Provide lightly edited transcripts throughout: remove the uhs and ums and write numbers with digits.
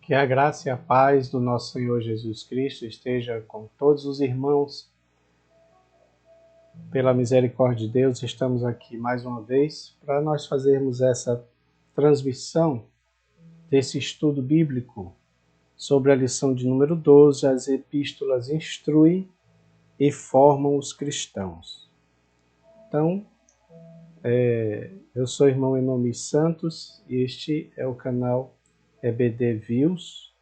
Que a graça e a paz do nosso Senhor Jesus Cristo esteja com todos os irmãos. Pela misericórdia de Deus, estamos aqui mais uma vez para nós fazermos essa transmissão desse estudo bíblico sobre a lição de número 12, as epístolas instruem e formam os cristãos. Então, eu sou o irmão Enomi Santos e este é o canal EBD Views,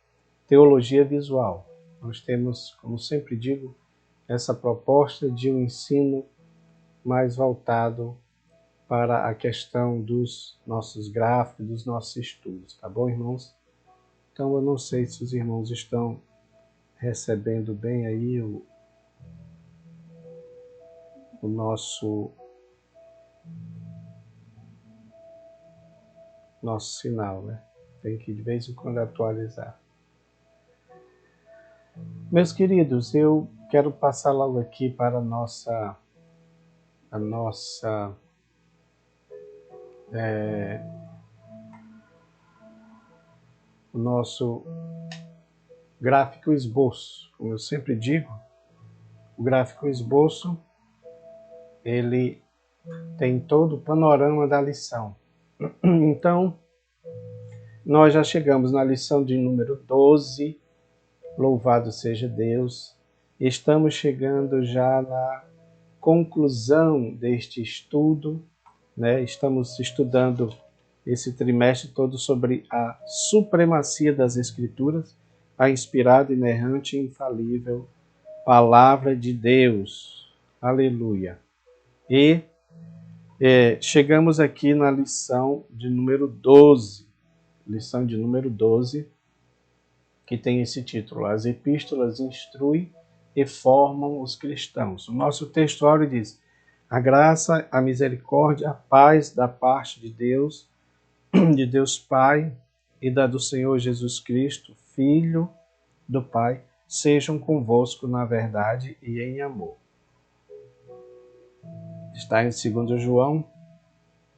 Teologia Visual. Nós temos, como sempre digo, essa proposta de um ensino mais voltado para a questão dos nossos gráficos, dos nossos estudos, tá bom, irmãos? Então, eu não sei se os irmãos estão recebendo bem aí o nosso sinal, né? Tem que de vez em quando atualizar. Meus queridos, eu quero passar logo aqui para o nosso gráfico esboço. Como eu sempre digo, o gráfico esboço, ele tem todo o panorama da lição. Então, nós já chegamos na lição de número 12, louvado seja Deus. Estamos chegando já na conclusão deste estudo, né? Estamos estudando esse trimestre todo sobre a supremacia das Escrituras, a inspirada, inerrante e infalível Palavra de Deus. Aleluia. E chegamos aqui na lição de número 12. Lição de número 12, que tem esse título: As Epístolas instruem e formam os cristãos. O nosso textuário diz: a graça, a misericórdia, a paz da parte de Deus Pai e da do Senhor Jesus Cristo, Filho do Pai, sejam convosco na verdade e em amor. Está em 2 João,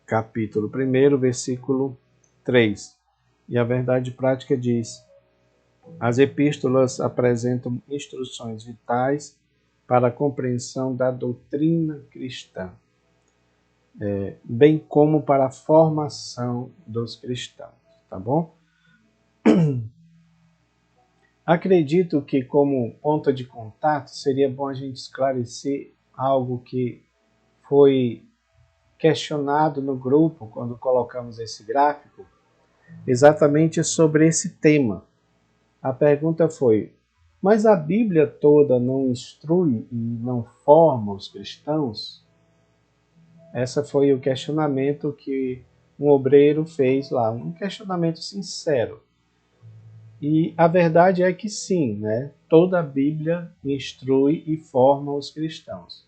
capítulo 1, versículo 3. E a verdade prática diz: as epístolas apresentam instruções vitais para a compreensão da doutrina cristã, bem como para a formação dos cristãos, tá bom? Acredito que, como ponto de contato, seria bom a gente esclarecer algo que foi questionado no grupo quando colocamos esse gráfico, exatamente sobre esse tema. A pergunta foi: mas a Bíblia toda não instrui e não forma os cristãos? Esse foi o questionamento que um obreiro fez lá, um questionamento sincero. E a verdade é que sim, né? Toda a Bíblia instrui e forma os cristãos.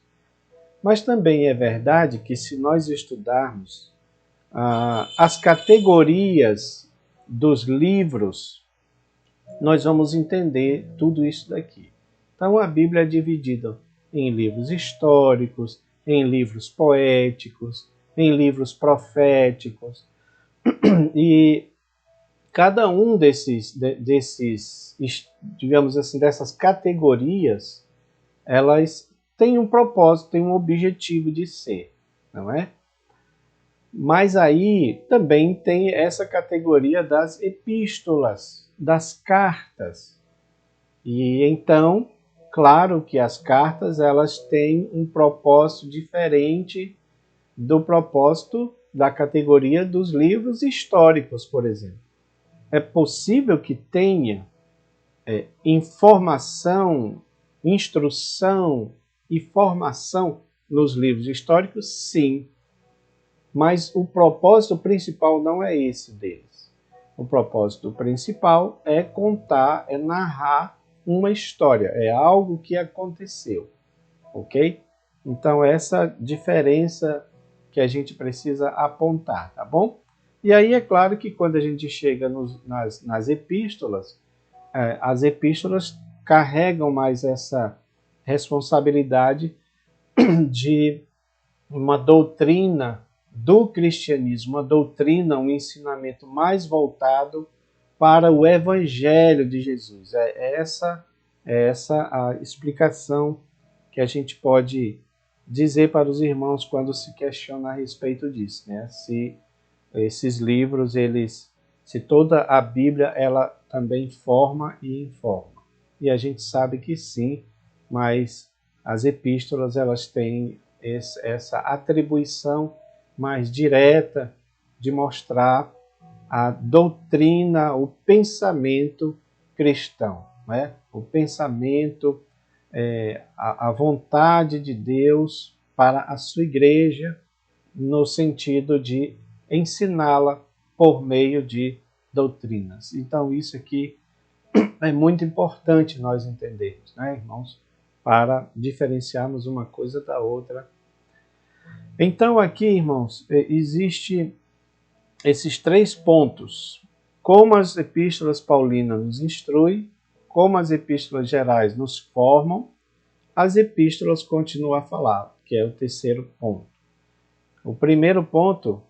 Mas também é verdade que, se nós estudarmos as categorias dos livros, nós vamos entender tudo isso daqui. Então, a Bíblia é dividida em livros históricos, em livros poéticos, em livros proféticos. E cada um desses, digamos assim, dessas categorias, elas têm um propósito, têm um objetivo de ser, não é? Mas aí também tem essa categoria das epístolas, das cartas. E então, claro que as cartas, elas têm um propósito diferente do propósito da categoria dos livros históricos, por exemplo. É possível que tenha informação, instrução e formação nos livros históricos? Sim. Mas o propósito principal não é esse deles. O propósito principal é contar, é narrar uma história, é algo que aconteceu, ok? Então, essa diferença que a gente precisa apontar, tá bom? E aí é claro que quando a gente chega nas epístolas, as epístolas carregam mais essa responsabilidade de uma doutrina do cristianismo, uma doutrina, um ensinamento mais voltado para o Evangelho de Jesus. É essa a explicação que a gente pode dizer para os irmãos quando se questiona a respeito disso, né? Se esses livros, se toda a Bíblia, ela também forma e informa. E a gente sabe que sim, mas as epístolas, elas têm essa atribuição mais direta de mostrar a doutrina, o pensamento cristão, né? O pensamento, a vontade de Deus para a sua igreja, no sentido de ensiná-la por meio de doutrinas. Então, isso aqui é muito importante nós entendermos, né, irmãos? Para diferenciarmos uma coisa da outra. Então, aqui, irmãos, existe esses 3 pontos. Como as epístolas paulinas nos instruem, como as epístolas gerais nos formam, as epístolas continuam a falar, que é o 3º ponto. O primeiro ponto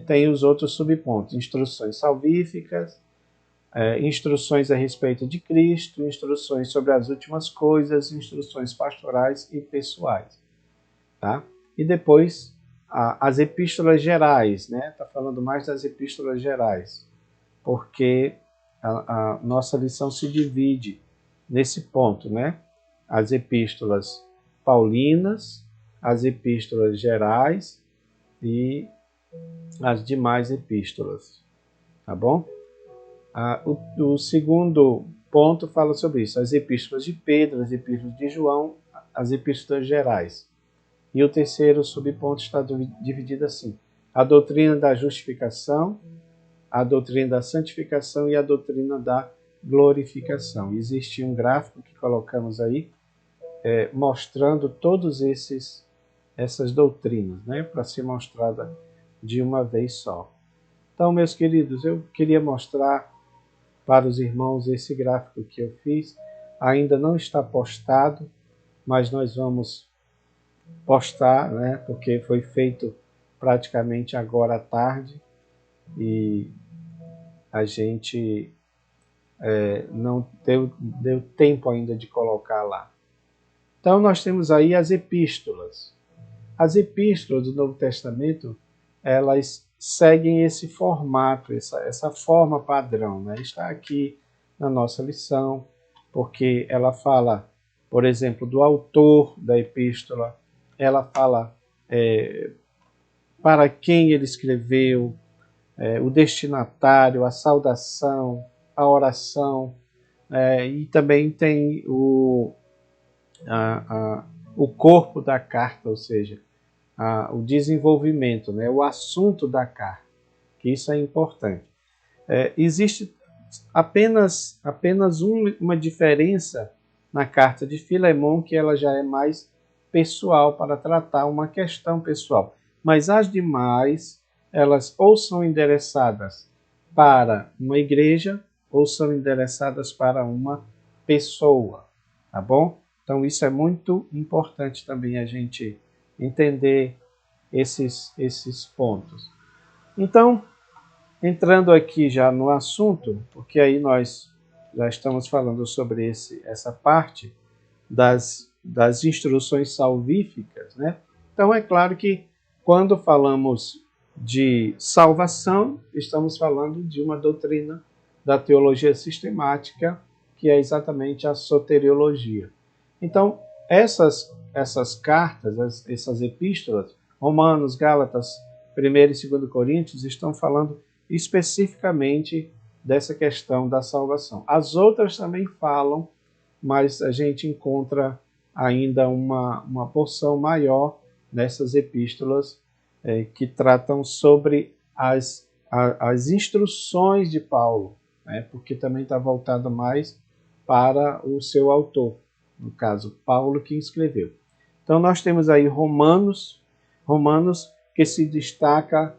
tem os outros subpontos: instruções salvíficas, instruções a respeito de Cristo, instruções sobre as últimas coisas, instruções pastorais e pessoais. Tá? E depois as epístolas gerais, né? Está falando mais das epístolas gerais, porque a nossa lição se divide nesse ponto, né? As epístolas paulinas, as epístolas gerais e as demais epístolas, tá bom? O segundo ponto fala sobre isso: as epístolas de Pedro, as epístolas de João, as epístolas gerais. E o terceiro subponto está dividido assim: a doutrina da justificação, a doutrina da santificação e a doutrina da glorificação. Existe um gráfico que colocamos aí, mostrando todos essas doutrinas, né, para ser mostrada de uma vez só. Então, meus queridos, eu queria mostrar para os irmãos esse gráfico que eu fiz. Ainda não está postado, mas nós vamos postar, né, porque foi feito praticamente agora à tarde e a gente não deu tempo ainda de colocar lá. Então, nós temos aí as epístolas. As epístolas do Novo Testamento, elas seguem esse formato, essa forma padrão, né? Está aqui na nossa lição, porque ela fala, por exemplo, do autor da epístola, ela fala para quem ele escreveu, o destinatário, a saudação, a oração, e também tem o corpo da carta, ou seja, o desenvolvimento, né, o assunto da carta, que isso é importante. Existe apenas uma diferença na carta de Filemão, que ela já é mais pessoal, para tratar uma questão pessoal. Mas as demais, elas ou são endereçadas para uma igreja, ou são endereçadas para uma pessoa, tá bom? Então isso é muito importante também a gente entender esses pontos. Então, entrando aqui já no assunto, porque aí nós já estamos falando sobre essa parte das instruções salvíficas, né? Então é claro que quando falamos de salvação, estamos falando de uma doutrina da teologia sistemática, que é exatamente a soteriologia. Então, essas cartas, essas epístolas, Romanos, Gálatas, 1º e 2º Coríntios, estão falando especificamente dessa questão da salvação. As outras também falam, mas a gente encontra ainda uma porção maior nessas epístolas que tratam sobre as instruções de Paulo, né? Porque também está voltado mais para o seu autor, no caso, Paulo, que escreveu. Então nós temos aí Romanos, que se destaca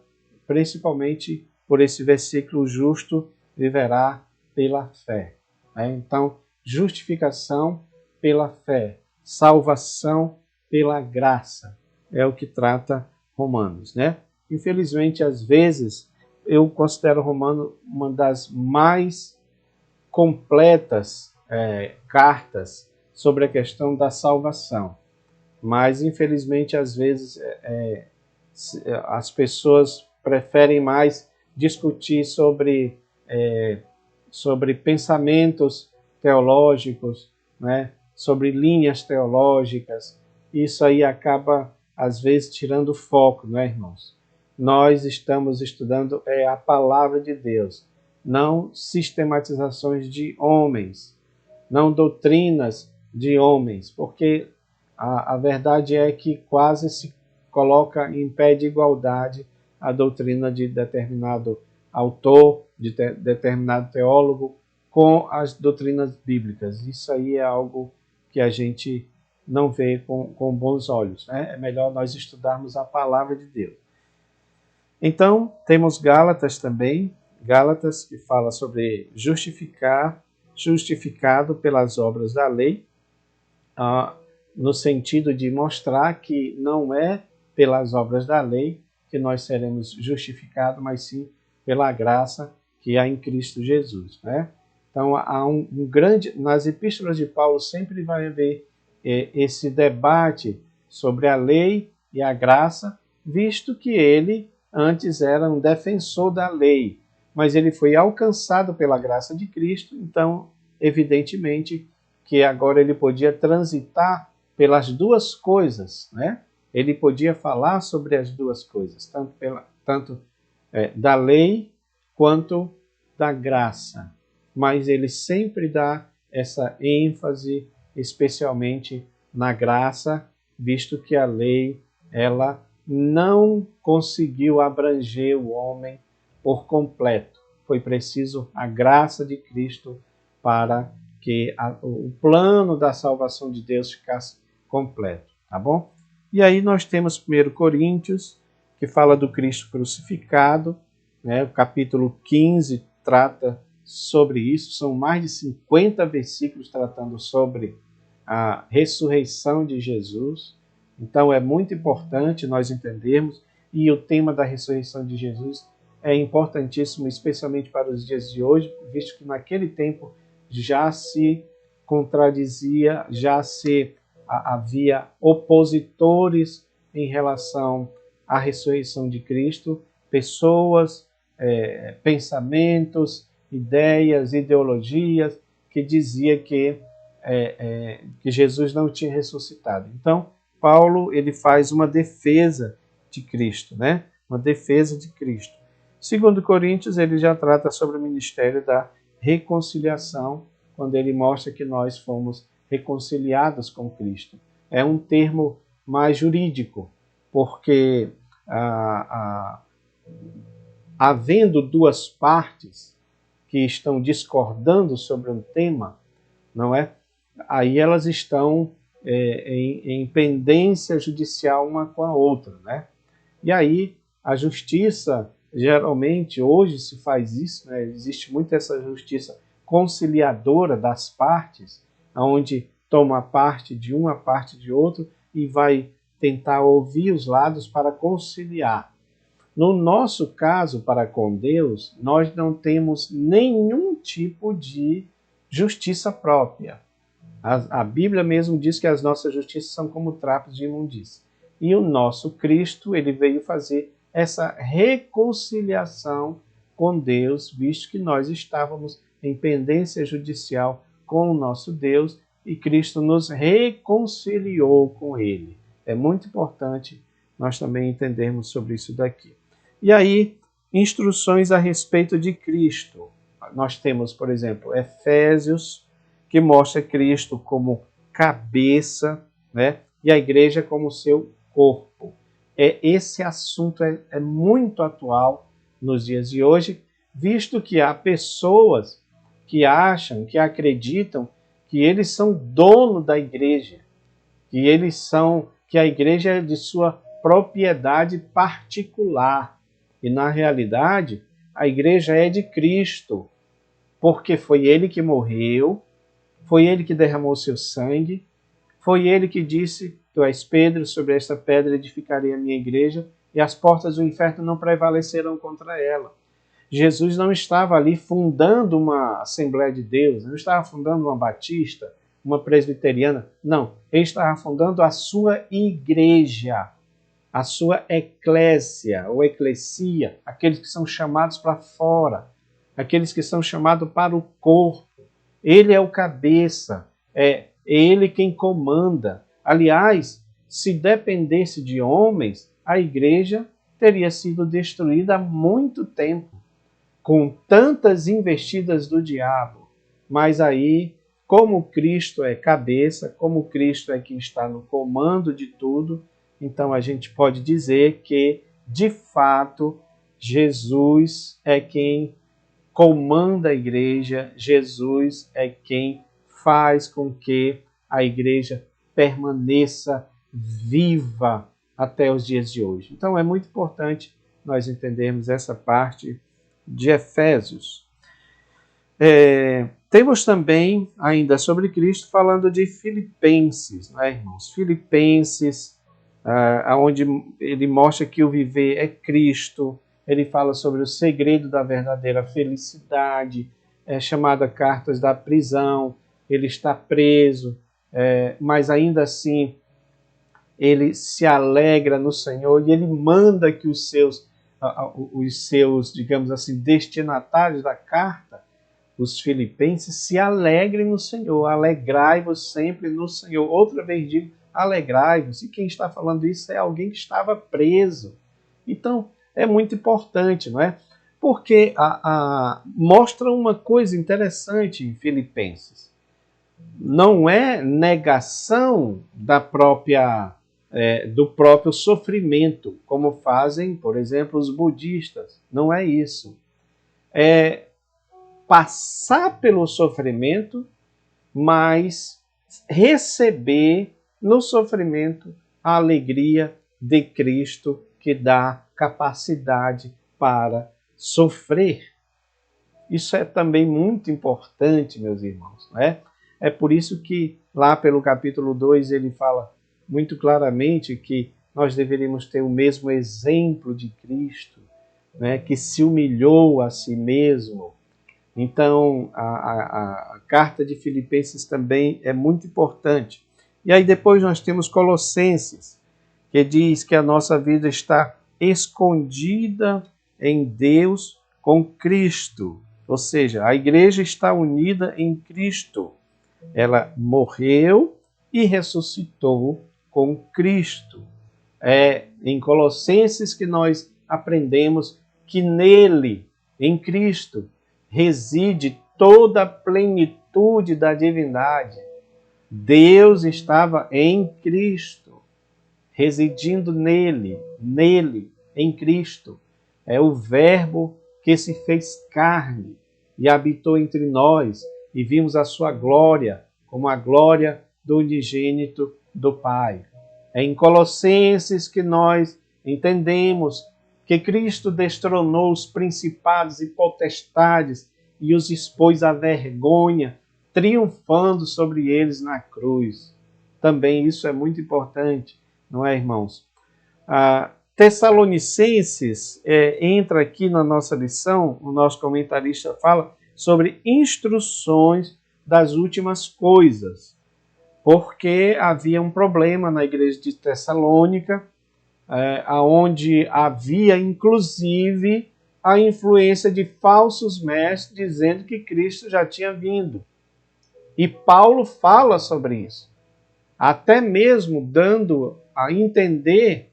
principalmente por esse versículo: o justo viverá pela fé. Então, justificação pela fé, salvação pela graça, é o que trata Romanos, né? Infelizmente, às vezes, eu considero Romano uma das mais completas cartas sobre a questão da salvação. Mas, infelizmente, às vezes as pessoas preferem mais discutir sobre pensamentos teológicos, né? Sobre linhas teológicas. Isso aí acaba, às vezes, tirando o foco, não é, irmãos? Nós estamos estudando a palavra de Deus, não sistematizações de homens, não doutrinas de homens, porque a verdade é que quase se coloca em pé de igualdade a doutrina de determinado autor, de determinado teólogo, com as doutrinas bíblicas. Isso aí é algo que a gente não vê com bons olhos, né? É melhor nós estudarmos a palavra de Deus. Então, temos Gálatas também, Gálatas que fala sobre justificado pelas obras da lei, no sentido de mostrar que não é pelas obras da lei que nós seremos justificados, mas sim pela graça que há em Cristo Jesus, né? Então, há um grande... Nas epístolas de Paulo sempre vai haver esse debate sobre a lei e a graça, visto que ele antes era um defensor da lei, mas ele foi alcançado pela graça de Cristo, então, evidentemente, que agora ele podia transitar pelas duas coisas, né? Ele podia falar sobre as duas coisas, tanto da lei quanto da graça. Mas ele sempre dá essa ênfase, especialmente na graça, visto que a lei ela não conseguiu abranger o homem por completo. Foi preciso a graça de Cristo para que o plano da salvação de Deus ficasse completo, tá bom? E aí nós temos 1 Coríntios, que fala do Cristo crucificado, né? O capítulo 15 trata sobre isso, são mais de 50 versículos tratando sobre a ressurreição de Jesus. Então é muito importante nós entendermos, e o tema da ressurreição de Jesus é importantíssimo, especialmente para os dias de hoje, visto que naquele tempo já se contradizia, havia opositores em relação à ressurreição de Cristo, pessoas, pensamentos, ideias, ideologias que dizia que Jesus não tinha ressuscitado. Então, Paulo ele faz uma defesa de Cristo, né? Uma defesa de Cristo. Segundo Coríntios, ele já trata sobre o ministério da reconciliação, quando ele mostra que nós fomos reconciliados com Cristo. É um termo mais jurídico, porque havendo duas partes que estão discordando sobre um tema, não é? Aí elas estão em pendência judicial uma com a outra, né? E aí a justiça, geralmente, hoje se faz isso, né? Existe muito essa justiça conciliadora das partes, onde toma parte de uma, parte de outro, e vai tentar ouvir os lados para conciliar. No nosso caso, para com Deus, nós não temos nenhum tipo de justiça própria. A Bíblia mesmo diz que as nossas justiças são como trapos de imundícia. E o nosso Cristo, ele veio fazer essa reconciliação com Deus, visto que nós estávamos em pendência judicial com o nosso Deus, e Cristo nos reconciliou com ele. É muito importante nós também entendermos sobre isso daqui. E aí, instruções a respeito de Cristo. Nós temos, por exemplo, Efésios, que mostra Cristo como cabeça, né? E a igreja como seu corpo. Esse assunto é muito atual nos dias de hoje, visto que há pessoas que acham, que acreditam que eles são dono da igreja, que a igreja é de sua propriedade particular. E na realidade, a igreja é de Cristo, porque foi ele que morreu, foi ele que derramou seu sangue, foi ele que disse: Tu és Pedro, sobre esta pedra edificarei a minha igreja, e as portas do inferno não prevalecerão contra ela. Jesus não estava ali fundando uma Assembleia de Deus, não estava fundando uma batista, uma presbiteriana. Não, ele estava fundando a sua igreja, a sua eclésia, ou eclesia, aqueles que são chamados para fora, aqueles que são chamados para o corpo. Ele é o cabeça, é ele quem comanda. Aliás, se dependesse de homens, a igreja teria sido destruída há muito tempo, com tantas investidas do diabo. Mas aí, como Cristo é cabeça, como Cristo é quem está no comando de tudo, então a gente pode dizer que, de fato, Jesus é quem comanda a igreja, Jesus é quem faz com que a igreja permaneça viva até os dias de hoje. Então é muito importante nós entendermos essa parte de Efésios. Temos também, ainda sobre Cristo, falando de Filipenses, não é, irmãos? Filipenses, onde ele mostra que o viver é Cristo. Ele fala sobre o segredo da verdadeira felicidade, chamada Cartas da Prisão. Ele está preso, mas ainda assim ele se alegra no Senhor e ele manda que os seus, digamos assim, destinatários da carta, os filipenses, se alegrem no Senhor. Alegrai-vos sempre no Senhor. Outra vez digo, alegrai-vos. E quem está falando isso é alguém que estava preso. Então, é muito importante, não é? Porque mostra uma coisa interessante em Filipenses. Não é negação do próprio sofrimento, como fazem, por exemplo, os budistas. Não é isso. É passar pelo sofrimento, mas receber no sofrimento a alegria de Cristo, que dá capacidade para sofrer. Isso é também muito importante, meus irmãos, não é? É por isso que lá pelo capítulo 2 ele fala muito claramente que nós deveríamos ter o mesmo exemplo de Cristo, né, que se humilhou a si mesmo. Então, a carta de Filipenses também é muito importante. E aí depois nós temos Colossenses, que diz que a nossa vida está escondida em Deus com Cristo. Ou seja, a igreja está unida em Cristo. Ela morreu e ressuscitou com Cristo. É em Colossenses que nós aprendemos que nele, em Cristo, reside toda a plenitude da divindade. Deus estava em Cristo, residindo nele, em Cristo. É o Verbo que se fez carne e habitou entre nós, e vimos a sua glória, como a glória do unigênito do Pai. É em Colossenses que nós entendemos que Cristo destronou os principados e potestades e os expôs à vergonha, triunfando sobre eles na cruz. Também isso é muito importante, não é, irmãos? Tessalonicenses entra aqui na nossa lição, o nosso comentarista fala sobre instruções das últimas coisas, porque havia um problema na igreja de Tessalônica, onde havia inclusive a influência de falsos mestres dizendo que Cristo já tinha vindo. E Paulo fala sobre isso, até mesmo dando a entender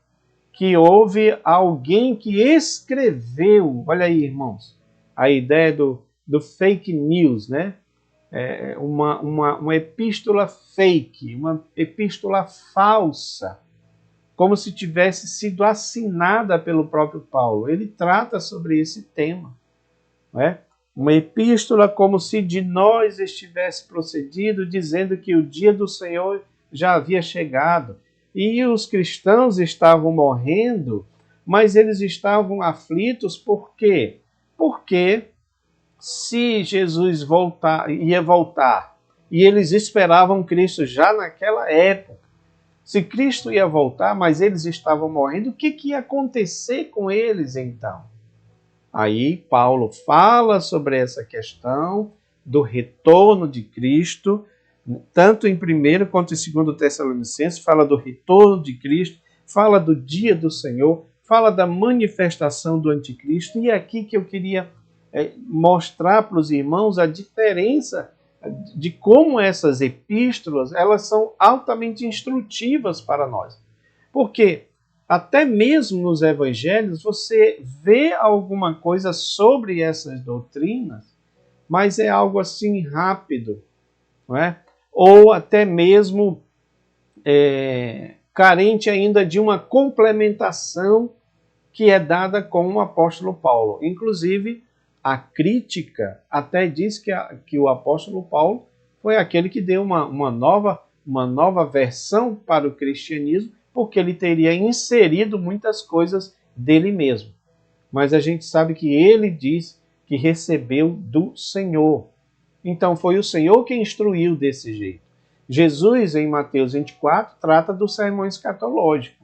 que houve alguém que escreveu, olha aí, irmãos, a ideia do fake news, né? Uma epístola fake, uma epístola falsa, como se tivesse sido assinada pelo próprio Paulo. Ele trata sobre esse tema, não é? Uma epístola como se de nós estivesse procedido, dizendo que o dia do Senhor já havia chegado. E os cristãos estavam morrendo, mas eles estavam aflitos por quê? Porque se Jesus ia voltar, e eles esperavam Cristo já naquela época, se Cristo ia voltar, mas eles estavam morrendo, o que ia acontecer com eles então? Aí Paulo fala sobre essa questão do retorno de Cristo, tanto em 1º quanto em 2º Tessalonicenses, fala do retorno de Cristo, fala do dia do Senhor, fala da manifestação do anticristo, e é aqui que eu queria mostrar para os irmãos a diferença de como essas epístolas elas são altamente instrutivas para nós. Porque até mesmo nos evangelhos você vê alguma coisa sobre essas doutrinas, mas é algo assim rápido, não é? Ou até mesmo carente ainda de uma complementação que é dada com o apóstolo Paulo. Inclusive, a crítica até diz que o apóstolo Paulo foi aquele que deu uma nova versão para o cristianismo, porque ele teria inserido muitas coisas dele mesmo. Mas a gente sabe que ele diz que recebeu do Senhor. Então foi o Senhor que instruiu desse jeito. Jesus, em Mateus 24, trata do sermão escatológico.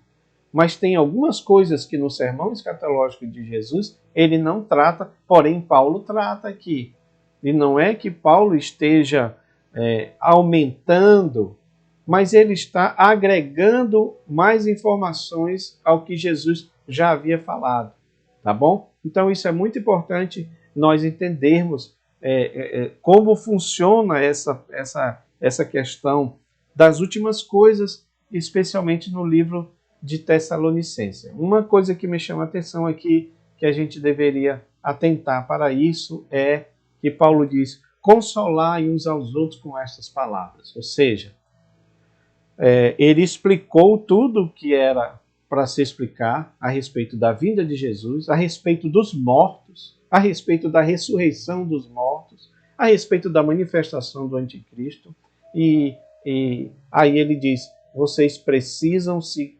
Mas tem algumas coisas que no sermão escatológico de Jesus ele não trata, porém Paulo trata aqui. E não é que Paulo esteja aumentando, mas ele está agregando mais informações ao que Jesus já havia falado. Tá bom? Então isso é muito importante nós entendermos como funciona essa questão das últimas coisas, especialmente no livro de Tessalonicenses. Uma coisa que me chama a atenção aqui, que a gente deveria atentar para isso, é que Paulo diz: consolai uns aos outros com estas palavras. Ou seja, ele explicou tudo o que era para se explicar a respeito da vinda de Jesus, a respeito dos mortos, a respeito da ressurreição dos mortos, a respeito da manifestação do anticristo. E aí ele diz: vocês precisam se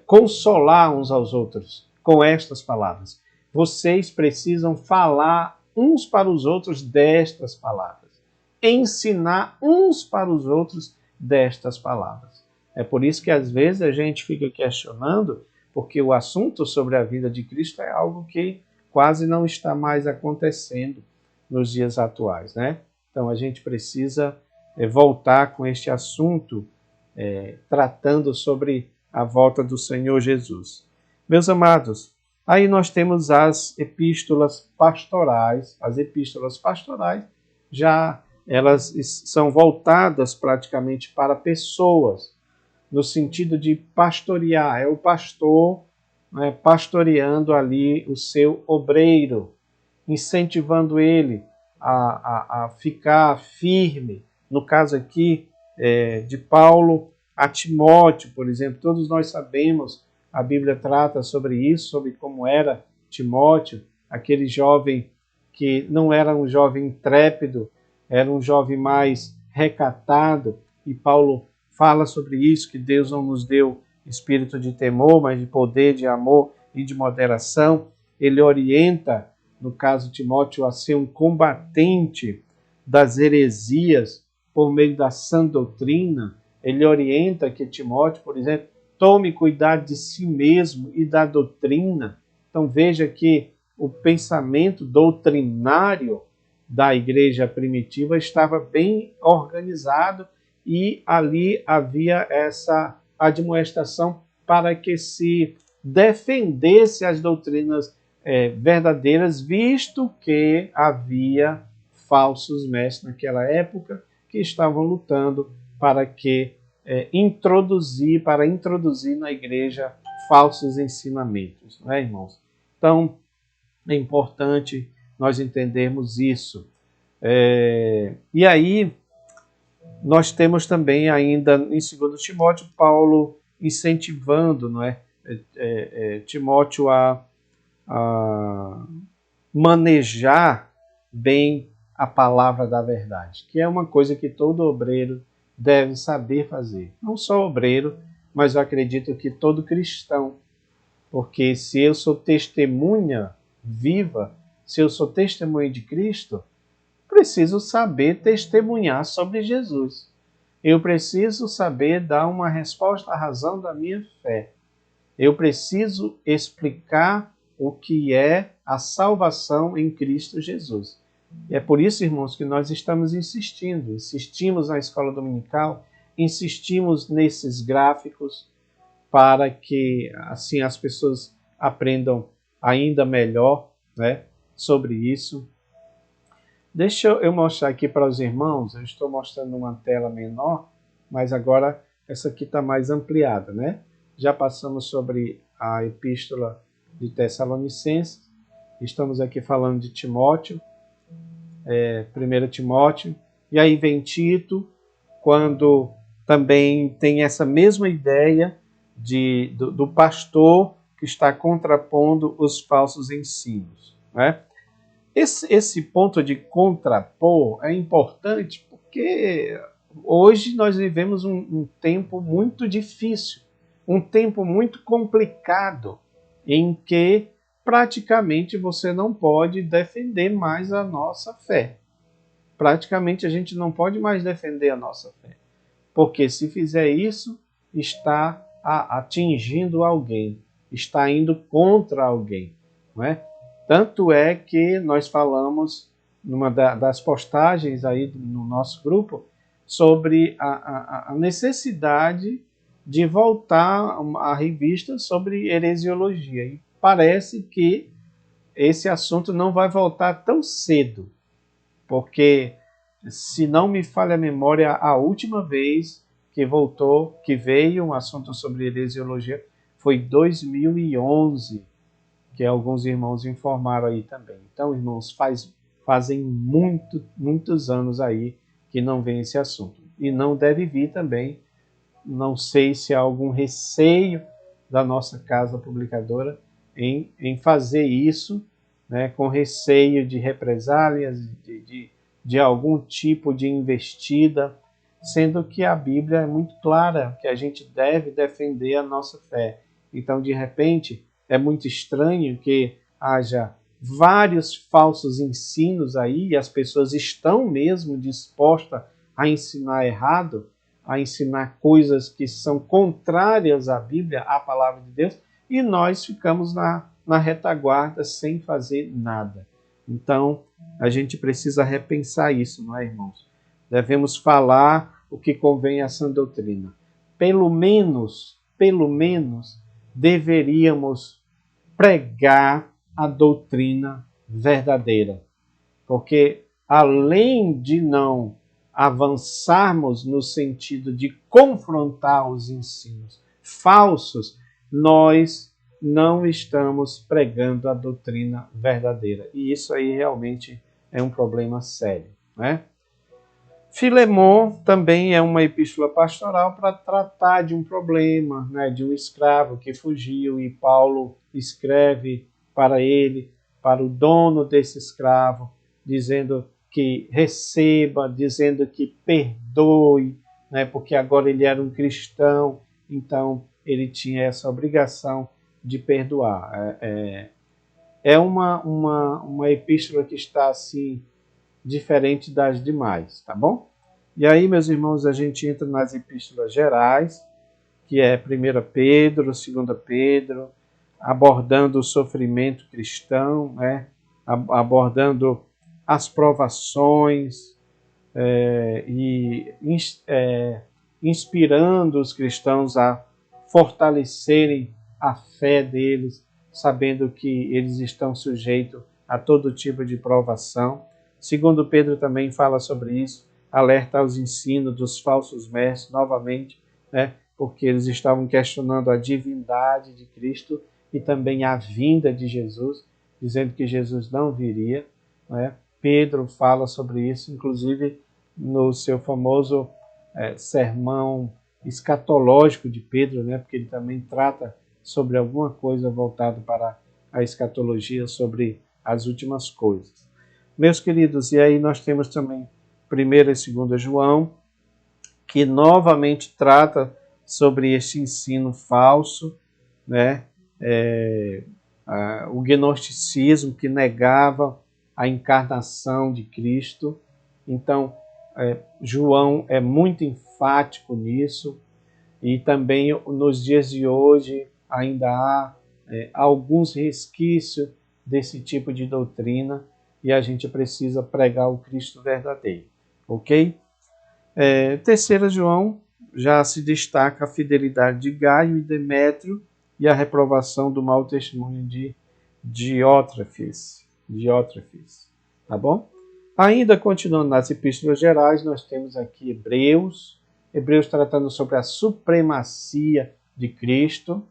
consolar uns aos outros com estas palavras. Vocês precisam falar uns para os outros destas palavras. Ensinar uns para os outros destas palavras. É por isso que às vezes a gente fica questionando, porque o assunto sobre a vida de Cristo é algo que quase não está mais acontecendo nos dias atuais, né? Então a gente precisa voltar com este assunto, tratando sobre a volta do Senhor Jesus. Meus amados, aí nós temos as epístolas pastorais. As epístolas pastorais já elas são voltadas praticamente para pessoas, no sentido de pastorear. É o pastor pastoreando ali o seu obreiro, incentivando ele a ficar firme. No caso aqui de Paulo a Timóteo, por exemplo, todos nós sabemos, a Bíblia trata sobre isso, sobre como era Timóteo, aquele jovem que não era um jovem intrépido, era um jovem mais recatado, e Paulo fala sobre isso, que Deus não nos deu espírito de temor, mas de poder, de amor e de moderação. Ele orienta, no caso de Timóteo, a ser um combatente das heresias por meio da sã doutrina. Ele orienta que Timóteo, por exemplo, tome cuidado de si mesmo e da doutrina. Então veja que o pensamento doutrinário da igreja primitiva estava bem organizado e ali havia essa admoestação para que se defendesse as doutrinas verdadeiras, visto que havia falsos mestres naquela época que estavam lutando para introduzir na igreja falsos ensinamentos, né, irmãos? Então, é importante nós entendermos isso. E aí, nós temos também ainda em 2 Timóteo, Paulo incentivando, não é? Timóteo a manejar bem a palavra da verdade, que é uma coisa que todo obreiro deve saber fazer. Não só obreiro, mas eu acredito que todo cristão. Porque se eu sou testemunha viva, se eu sou testemunha de Cristo, preciso saber testemunhar sobre Jesus. Eu preciso saber dar uma resposta à razão da minha fé. Eu preciso explicar o que é a salvação em Cristo Jesus. E é por isso, irmãos, que nós estamos insistimos na escola dominical, insistimos nesses gráficos para que assim as pessoas aprendam ainda melhor, né, sobre isso. Deixa eu mostrar aqui para os irmãos, eu estou mostrando uma tela menor, mas agora essa aqui está mais ampliada, né? Já passamos sobre a epístola de Tessalonicenses, estamos aqui falando de Timóteo, 1 Timóteo, e aí vem Tito, quando também tem essa mesma ideia do pastor que está contrapondo os falsos ensinos, né? Esse ponto de contrapor é importante porque hoje nós vivemos um tempo muito difícil, um tempo muito complicado, em que praticamente você não pode defender mais a nossa fé. Praticamente a gente não pode mais defender a nossa fé. Porque se fizer isso, está atingindo alguém, está indo contra alguém, não é? Tanto é que nós falamos numa das postagens aí no nosso grupo sobre a necessidade de voltar a revista sobre heresiologia. E parece que esse assunto não vai voltar tão cedo, porque, se não me falha a memória, a última vez que veio um assunto sobre heresiologia foi 2011, que alguns irmãos informaram aí também. Então, irmãos, fazem muitos anos aí que não vem esse assunto. E não deve vir também, não sei se há algum receio da nossa casa publicadora em fazer isso, né, com receio de represálias, de algum tipo de investida, sendo que a Bíblia é muito clara que a gente deve defender a nossa fé. Então, de repente, é muito estranho que haja vários falsos ensinos aí, e as pessoas estão mesmo dispostas a ensinar errado, a ensinar coisas que são contrárias à Bíblia, à palavra de Deus, e nós ficamos na retaguarda sem fazer nada. Então, a gente precisa repensar isso, não é, irmãos? Devemos falar o que convém à sã doutrina. Pelo menos, deveríamos pregar a doutrina verdadeira. Porque, além de não avançarmos no sentido de confrontar os ensinos falsos, nós não estamos pregando a doutrina verdadeira. E isso aí realmente é um problema sério, né? Filemon também é uma epístola pastoral para tratar de um problema, né, de um escravo que fugiu, e Paulo escreve para ele, para o dono desse escravo, dizendo que receba, dizendo que perdoe, né, porque agora ele era um cristão, então ele tinha essa obrigação de perdoar. É uma epístola que está assim diferente das demais, tá bom? E aí, meus irmãos, a gente entra nas epístolas gerais, que é 1 Pedro, 2 Pedro, abordando o sofrimento cristão, né? Abordando as provações inspirando os cristãos a fortalecerem a fé deles, sabendo que eles estão sujeitos a todo tipo de provação. Segundo Pedro também fala sobre isso, alerta aos ensinos dos falsos mestres, novamente, né, porque eles estavam questionando a divindade de Cristo e também a vinda de Jesus, dizendo que Jesus não viria, né? Pedro fala sobre isso, inclusive no seu famoso sermão escatológico de Pedro, né, porque ele também trata sobre alguma coisa voltada para a escatologia, sobre as últimas coisas. Meus queridos, e aí nós temos também 1 e 2 João, que novamente trata sobre este ensino falso, né? O gnosticismo que negava a encarnação de Cristo. Então, João é muito enfático nisso, e também nos dias de hoje ainda há alguns resquícios desse tipo de doutrina e a gente precisa pregar o Cristo verdadeiro, ok? Terceira João já se destaca a fidelidade de Gaio e Demétrio e a reprovação do mau testemunho de Diótrefes, tá bom? Ainda continuando nas epístolas gerais, nós temos aqui Hebreus tratando sobre a supremacia de Cristo.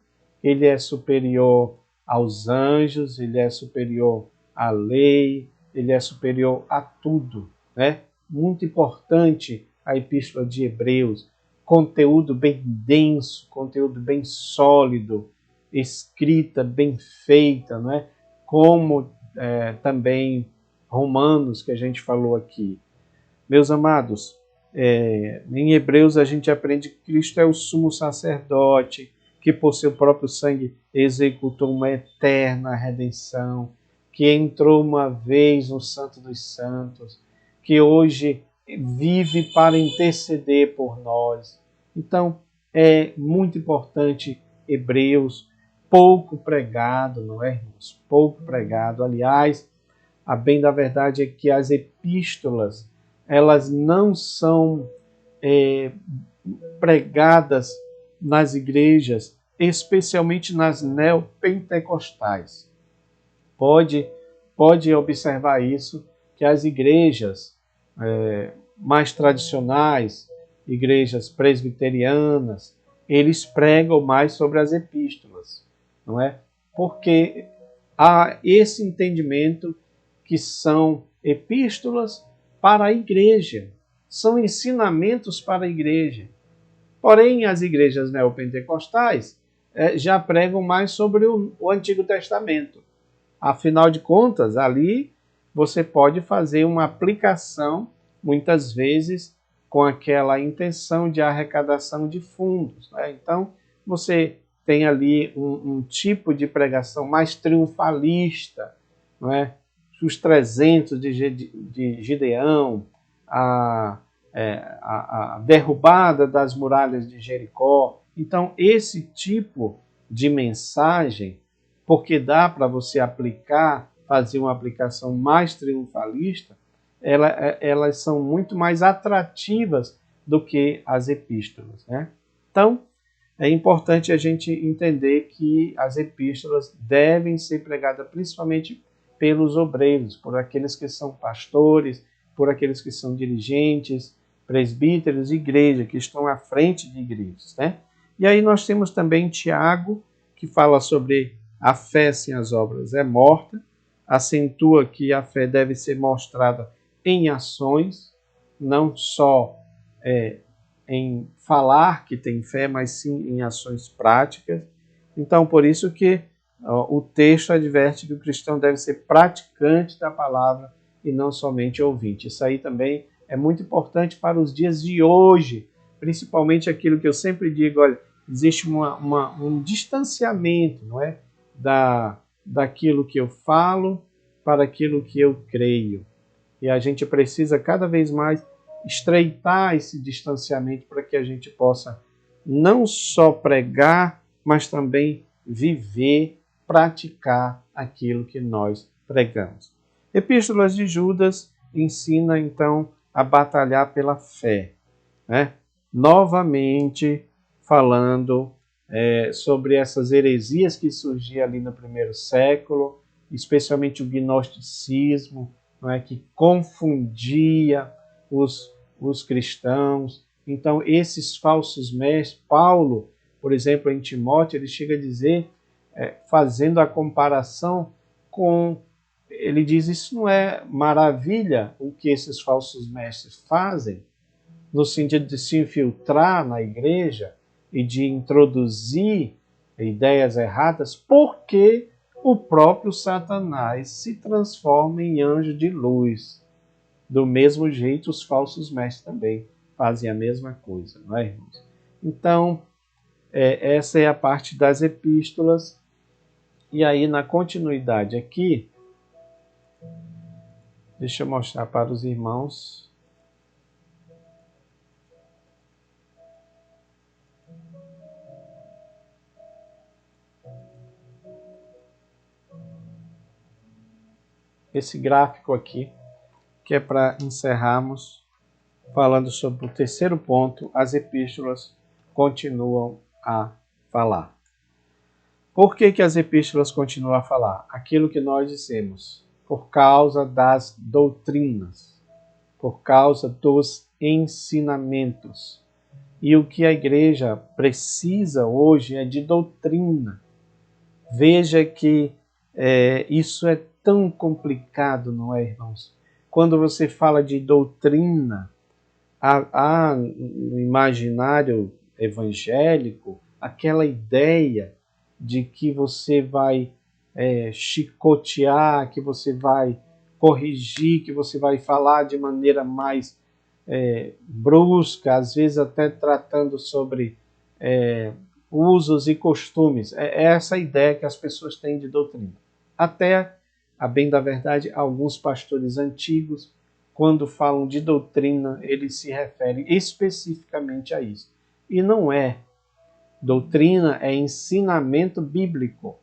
Ele é superior aos anjos, ele é superior à lei, ele é superior a tudo, né? Muito importante a epístola de Hebreus, conteúdo bem denso, conteúdo bem sólido, escrita bem feita, né? Como também Romanos, que a gente falou aqui. Meus amados, em Hebreus a gente aprende que Cristo é o sumo sacerdote, que por seu próprio sangue executou uma eterna redenção, que entrou uma vez no Santo dos Santos, que hoje vive para interceder por nós. Então, é muito importante Hebreus, pouco pregado, não é, irmãos? Pouco pregado. Aliás, a bem da verdade é que as epístolas, elas não são pregadas nas igrejas, especialmente nas neopentecostais. Pode observar isso, que as igrejas mais tradicionais, igrejas presbiterianas, eles pregam mais sobre as epístolas, não é? Porque há esse entendimento que são epístolas para a igreja, são ensinamentos para a igreja. Porém, as igrejas neopentecostais já pregam mais sobre o Antigo Testamento. Afinal de contas, ali você pode fazer uma aplicação, muitas vezes, com aquela intenção de arrecadação de fundos, né? Então, você tem ali um tipo de pregação mais triunfalista, não é? Os 300 de Gideão, a derrubada das muralhas de Jericó. Então, esse tipo de mensagem, porque dá para você aplicar, fazer uma aplicação mais triunfalista, elas são muito mais atrativas do que as epístolas, né? Então, é importante a gente entender que as epístolas devem ser pregadas principalmente pelos obreiros, por aqueles que são pastores, por aqueles que são dirigentes, presbíteros, igreja, que estão à frente de igrejas, né? E aí nós temos também Tiago, que fala sobre a fé sem as obras é morta, acentua que a fé deve ser mostrada em ações, não só em falar que tem fé, mas sim em ações práticas. Então, por isso que o texto adverte que o cristão deve ser praticante da palavra e não somente ouvinte. Isso aí também é muito importante para os dias de hoje, principalmente aquilo que eu sempre digo, olha, existe um distanciamento, não é, daquilo que eu falo para aquilo que eu creio. E a gente precisa cada vez mais estreitar esse distanciamento para que a gente possa não só pregar, mas também viver, praticar aquilo que nós pregamos. Epístolas de Judas ensina, então, a batalhar pela fé, né? Novamente falando sobre essas heresias que surgiam ali no primeiro século, especialmente o gnosticismo, não é, que confundia os cristãos. Então, esses falsos mestres, Paulo, por exemplo, em Timóteo, ele chega a dizer, fazendo a comparação com, ele diz, isso não é maravilha o que esses falsos mestres fazem, no sentido de se infiltrar na igreja e de introduzir ideias erradas, porque o próprio Satanás se transforma em anjo de luz. Do mesmo jeito, os falsos mestres também fazem a mesma coisa, não é, irmãos? Então, essa é a parte das epístolas. E aí, na continuidade aqui, deixa eu mostrar para os irmãos. esse gráfico aqui, que é para encerrarmos falando sobre o terceiro ponto, as epístolas continuam a falar. Por que as epístolas continuam a falar? Aquilo que nós dissemos, por causa das doutrinas, por causa dos ensinamentos. E o que a igreja precisa hoje é de doutrina. Veja que isso é tão complicado, não é, irmãos? Quando você fala de doutrina, há no imaginário evangélico aquela ideia de que você vai chicotear, que você vai corrigir, que você vai falar de maneira mais brusca, às vezes até tratando sobre usos e costumes. É essa a ideia que as pessoas têm de doutrina. Até, a bem da verdade, alguns pastores antigos, quando falam de doutrina, eles se referem especificamente a isso. E não é. Doutrina é ensinamento bíblico.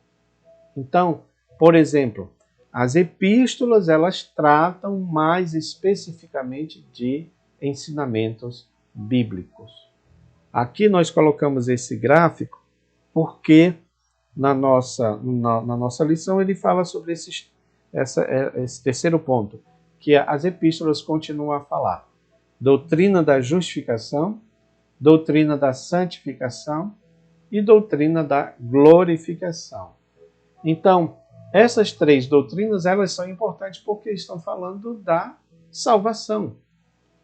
Então, por exemplo, as epístolas, elas tratam mais especificamente de ensinamentos bíblicos. Aqui nós colocamos esse gráfico porque na nossa lição ele fala sobre esse terceiro ponto, que as epístolas continuam a falar. Doutrina da justificação, doutrina da santificação e doutrina da glorificação. Então, essas três doutrinas, elas são importantes porque estão falando da salvação.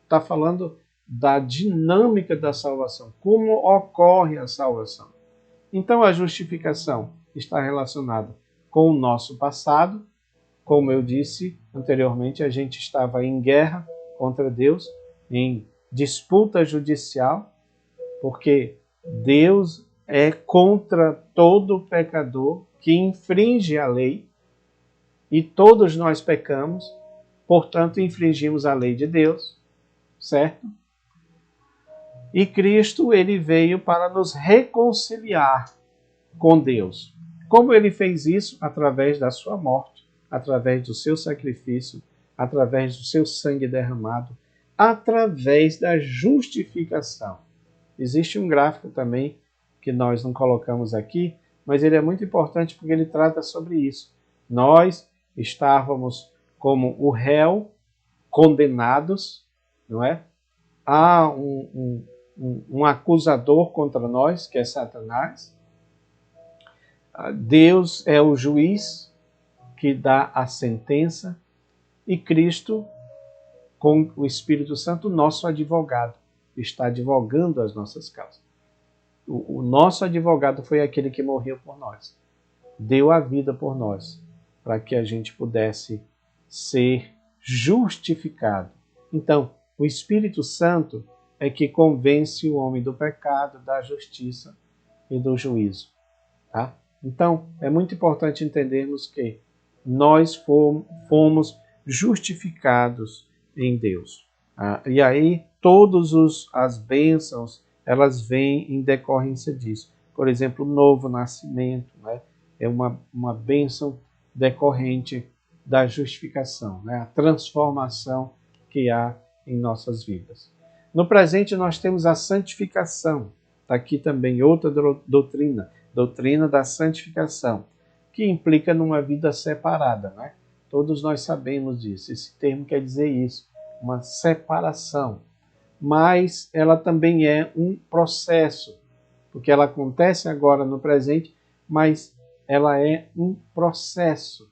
Está falando da dinâmica da salvação, como ocorre a salvação. Então, a justificação está relacionada com o nosso passado. Como eu disse anteriormente, a gente estava em guerra contra Deus, em disputa judicial, porque Deus é contra todo pecador que infringe a lei, e todos nós pecamos, portanto, infringimos a lei de Deus, certo? E Cristo, ele veio para nos reconciliar com Deus. Como ele fez isso? Através da sua morte, através do seu sacrifício, através do seu sangue derramado, através da justificação. Existe um gráfico também que nós não colocamos aqui, mas ele é muito importante porque ele trata sobre isso. Nós estávamos como o réu, condenados, não é? Há um acusador contra nós, que é Satanás. Deus é o juiz que dá a sentença e Cristo, com o Espírito Santo, nosso advogado, está advogando as nossas causas. O nosso advogado foi aquele que morreu por nós, deu a vida por nós, para que a gente pudesse ser justificado. Então, o Espírito Santo é que convence o homem do pecado, da justiça e do juízo. Tá? Então, é muito importante entendermos que nós fomos justificados em Deus. E aí, todas as bênçãos, elas vêm em decorrência disso. Por exemplo, o novo nascimento, né? É uma bênção decorrente da justificação, né? A transformação que há em nossas vidas. No presente, nós temos a santificação. Está aqui também outra doutrina, doutrina da santificação, que implica numa vida separada, né? Todos nós sabemos disso. Esse termo quer dizer isso, uma separação. Mas ela também é um processo, porque ela acontece agora no presente, mas ela é um processo.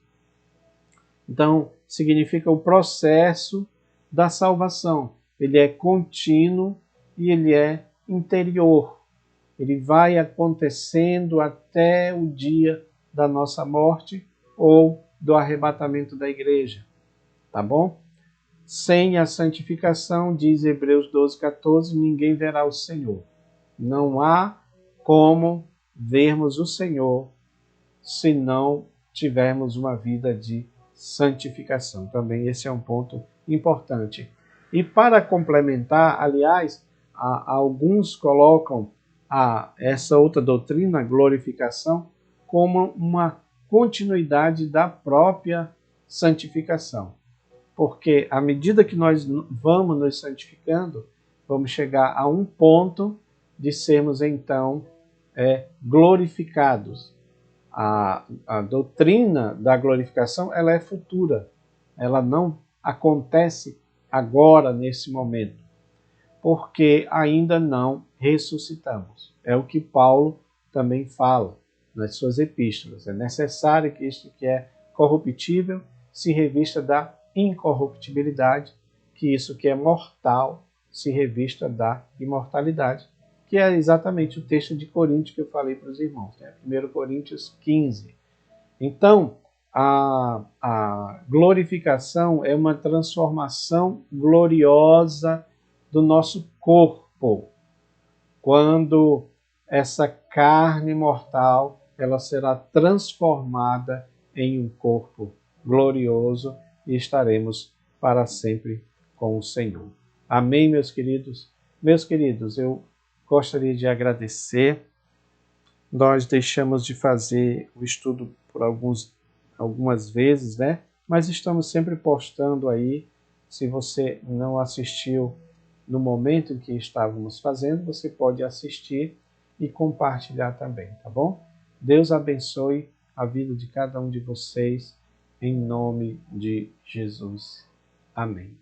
Então, significa o processo da salvação. Ele é contínuo e ele é interior. Ele vai acontecendo até o dia da nossa morte ou do arrebatamento da igreja. Tá bom? Sem a santificação, diz Hebreus 12:14, ninguém verá o Senhor. Não há como vermos o Senhor se não tivermos uma vida de santificação. Também esse é um ponto importante. E para complementar, aliás, alguns colocam essa outra doutrina, a glorificação, como uma continuidade da própria santificação. Porque à medida que nós vamos nos santificando, vamos chegar a um ponto de sermos então glorificados. A doutrina da glorificação ela é futura, ela não acontece agora, nesse momento, porque ainda não ressuscitamos. É o que Paulo também fala nas suas epístolas. É necessário que isto que é corruptível se revista da incorruptibilidade, que isso que é mortal se revista da imortalidade, que é exatamente o texto de Coríntios que eu falei para os irmãos, né? 1 Coríntios 15. Então, a glorificação é uma transformação gloriosa do nosso corpo, quando essa carne mortal ela será transformada em um corpo glorioso e estaremos para sempre com o Senhor. Amém, meus queridos? Meus queridos, eu gostaria de agradecer. Nós deixamos de fazer o estudo por algumas vezes, né? Mas estamos sempre postando aí. Se você não assistiu no momento em que estávamos fazendo, você pode assistir e compartilhar também, tá bom? Deus abençoe a vida de cada um de vocês, em nome de Jesus. Amém.